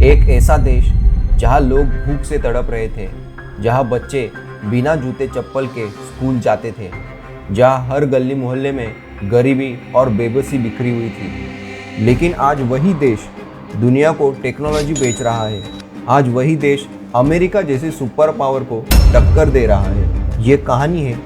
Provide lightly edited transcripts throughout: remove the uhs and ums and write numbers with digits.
एक ऐसा देश जहां लोग भूख से तड़प रहे थे, जहां बच्चे बिना जूते चप्पल के स्कूल जाते थे, जहां हर गली मोहल्ले में गरीबी और बेबसी बिखरी हुई थी। लेकिन आज वही देश दुनिया को टेक्नोलॉजी बेच रहा है। आज वही देश अमेरिका जैसे सुपर पावर को टक्कर दे रहा है। ये कहानी है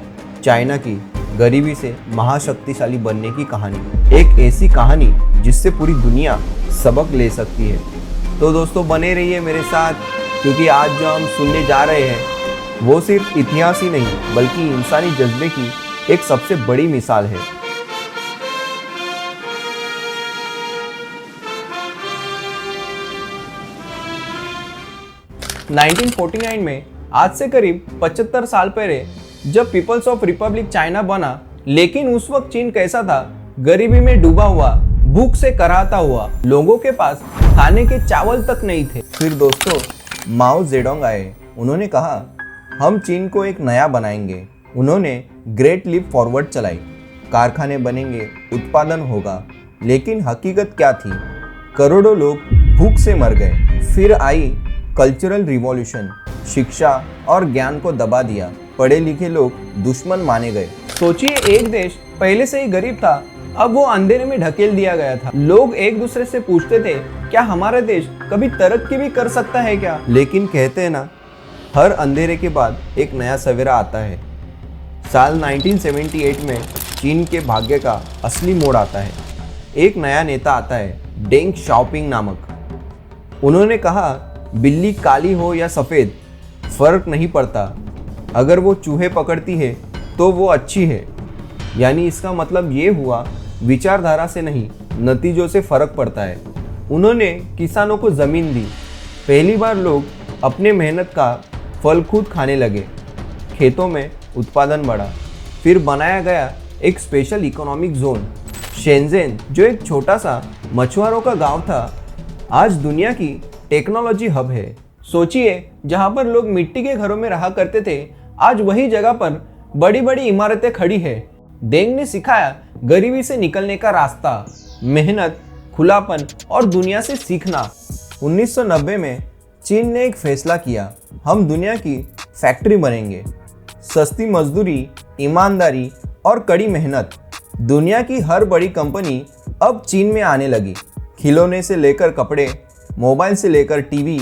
चाइना की गरीबी से महाशक्तिशाली बनने की कहानी। एक ऐसी कहानी जिससे पूरी दुनिया सबक ले सकती है। तो दोस्तों बने रहिए मेरे साथ, क्योंकि आज जो हम सुनने जा रहे हैं वो सिर्फ इतिहास ही नहीं बल्कि इंसानी जज्बे की एक सबसे बड़ी मिसाल है। नाइनटीन 49 में, आज से करीब 75 साल पहले जब पीपल्स ऑफ रिपब्लिक चाइना बना, लेकिन उस वक्त चीन कैसा था? गरीबी में डूबा हुआ, भूख से कराहता हुआ, लोगों के पास खाने के चावल तक नहीं थे। फिर दोस्तों माओ जेडोंग आए। उन्होंने कहा हम चीन को एक नया बनाएंगे। उन्होंने ग्रेट लीप फॉरवर्ड चलाई। कारखाने बनेंगे, उत्पादन होगा। लेकिन हकीकत क्या थी? करोड़ों लोग भूख से मर गए। फिर आई कल्चरल रिवॉल्यूशन। शिक्षा और ज्ञान को दबा दिया। पढ़े लिखे लोग दुश्मन माने गए। सोचिए, एक देश पहले से ही गरीब था, अब वो अंधेरे में ढकेल दिया गया था। लोग एक दूसरे से पूछते थे, क्या हमारा देश कभी तरक्की भी कर सकता है क्या? लेकिन कहते हैं ना, हर अंधेरे के बाद एक नया सवेरा आता है। साल 1978 में चीन के भाग्य का असली मोड़ आता है। एक नया नेता आता है, डेंग शाओपिंग नामक। उन्होंने कहा बिल्ली काली हो या सफ़ेद फर्क नहीं पड़ता, अगर वो चूहे पकड़ती है तो वो अच्छी है। यानी इसका मतलब ये हुआ, विचारधारा से नहीं नतीजों से फर्क पड़ता है। उन्होंने किसानों को ज़मीन दी। पहली बार लोग अपने मेहनत का फल खुद खाने लगे। खेतों में उत्पादन बढ़ा। फिर बनाया गया एक स्पेशल इकोनॉमिक जोन, शेंजेन, जो एक छोटा सा मछुआरों का गांव था, आज दुनिया की टेक्नोलॉजी हब है। सोचिए, जहां पर लोग मिट्टी के घरों में रहा करते थे, आज वही जगह पर बड़ी बड़ी इमारतें खड़ी है। डेंग ने सिखाया गरीबी से निकलने का रास्ता, मेहनत, खुलापन और दुनिया से सीखना। 1990 में चीन ने एक फैसला किया, हम दुनिया की फैक्ट्री बनेंगे। सस्ती मजदूरी, ईमानदारी और कड़ी मेहनत। दुनिया की हर बड़ी कंपनी अब चीन में आने लगी। खिलौने से लेकर कपड़े, मोबाइल से लेकर टीवी,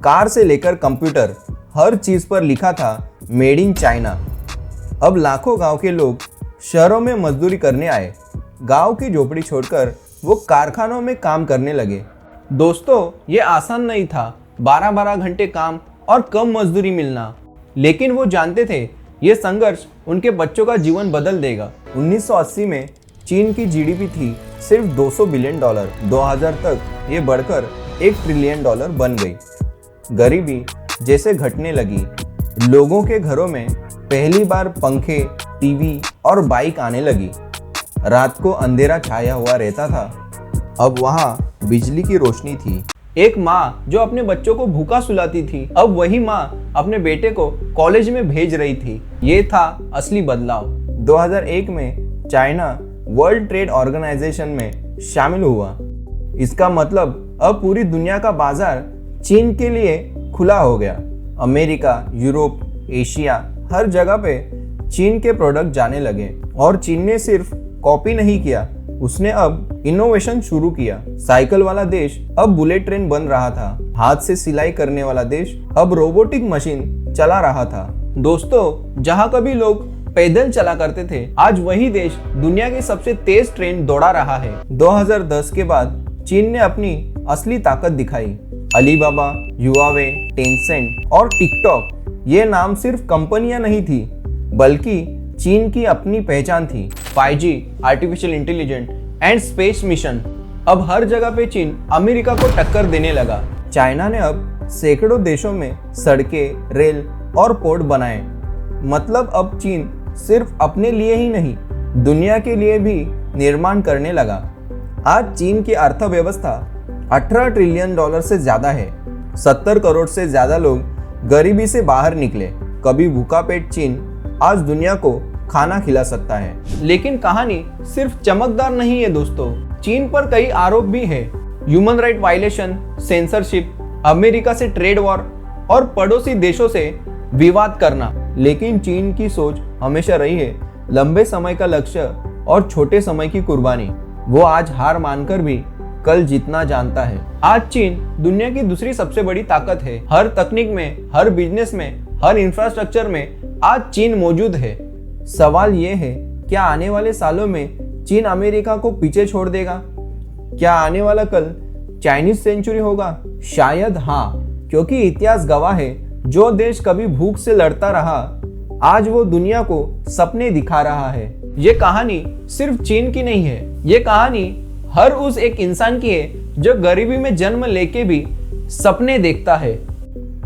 कार से लेकर कंप्यूटर, हर चीज़ पर लिखा था मेड इन चाइना। अब लाखों गांव के लोग शहरों में मजदूरी करने आए। गांव की झोपड़ी छोड़कर वो कारखानों में काम करने लगे। दोस्तों ये आसान नहीं था, 12-12 घंटे काम और कम मजदूरी मिलना। लेकिन वो जानते थे ये संघर्ष उनके बच्चों का जीवन बदल देगा। 1980 में चीन की जीडीपी थी सिर्फ $200 बिलियन। 2000 तक ये बढ़कर $1 ट्रिलियन बन गई। गरीबी जैसे घटने लगी, लोगों के घरों में पहली बार पंखे, टीवी और बाइक आने लगी। रात को अंधेरा छाया हुआ रहता था, अब वहाँ बिजली की रोशनी थी। एक माँ जो अपने बच्चों को भूखा सुलाती थी, अब वही माँ अपने बेटे को कॉलेज में भेज रही थी। ये था असली बदलाव। 2001 में चाइना वर्ल्ड ट्रेड ऑर्गेनाइजेशन में शामिल हुआ। इसका मतलब अब पूरी दुनिया का बाजार चीन के लिए खुला हो गया। अमेरिका, यूरोप, एशिया, हर जगह पे चीन के प्रोडक्ट जाने लगे। और चीन ने सिर्फ कॉपी नहीं किया, उसने अब इनोवेशन शुरू किया। साइकिल वाला देश अब बुलेट ट्रेन बन रहा था। हाथ से सिलाई करने वाला देश अब रोबोटिक मशीन चला रहा था। दोस्तों जहां कभी लोग पैदल चला करते थे, आज वही देश दुनिया की सबसे तेज ट्रेन दौड़ा रहा है। 2010 के बाद चीन ने अपनी असली ताकत दिखाई। अलीबाबा, युवावे, टेंसेंट और टिकटॉक, ये नाम सिर्फ कंपनियां नहीं थी बल्कि चीन की अपनी पहचान थी। 5G, artificial intelligence and space mission, अब हर जगह पे चीन अमेरिका को टक्कर देने लगा। चाइना ने अब सैकड़ों देशों में सड़कें, रेल और पोर्ट बनाए। मतलब अब चीन सिर्फ अपने लिए ही नहीं, दुनिया के लिए भी निर्माण करने लगा। आज चीन की अर्थव्यवस्था $18 ट्रिलियन से ज्यादा है। 70 करोड़ से ज्यादा लोग गरीबी से बाहर निकले। कभी भूखा पेट चीन आज दुनिया को खाना खिला सकता है। लेकिन कहानी सिर्फ चमकदार नहीं है दोस्तों, चीन पर कई आरोप भी है। Human right violation, censorship America से ट्रेड वॉर और पड़ोसी देशों से विवाद करना। लेकिन चीन की सोच हमेशा रही है लंबे समय का लक्ष्य और छोटे समय की कुर्बानी। वो आज हार मानकर भी कल जीतना जानता है। आज चीन दुनिया की दूसरी सबसे बड़ी ताकत है। हर तकनीक में, हर बिजनेस में, हर इंफ्रास्ट्रक्चर में आज चीन मौजूद है। सवाल ये है, क्या आने वाले सालों में चीन अमेरिका को पीछे छोड़ देगा? क्या आने वाला कल चाइनीज सेंचुरी होगा? शायद हाँ, क्योंकि इतिहास गवाह है, जो देश कभी भूख से लड़ता रहा आज वो दुनिया को सपने दिखा रहा है। ये कहानी सिर्फ चीन की नहीं है, ये कहानी हर उस एक इंसान की है जो गरीबी में जन्म लेके भी सपने देखता है।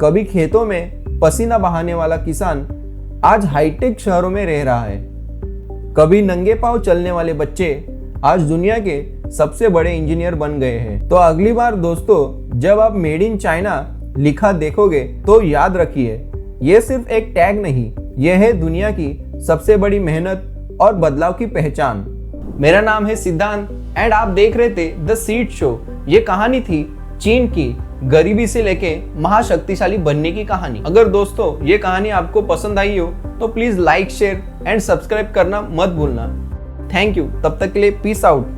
कभी खेतों में पसीना बहाने वाला किसान आज हाईटेक शहरों में रह रहा है। कभी नंगे पांव चलने वाले बच्चे आज दुनिया के सबसे बड़े इंजीनियर बन गए हैं। तो अगली बार दोस्तों, जब आप मेड इन चाइना लिखा देखोगे तो याद रखिए, ये सिर्फ एक टैग नहीं, यह है दुनिया की सबसे बड़ी मेहनत और बदलाव की पहचान। मेरा नाम है सिद्धांत एंड आप देख रहे थे द सीड शो। ये कहानी थी चीन की गरीबी से लेके महाशक्तिशाली बनने की कहानी। अगर दोस्तों ये कहानी आपको पसंद आई हो तो please like, share and subscribe करना मत भूलना। Thank you. तब तक के लिए पीस आउट।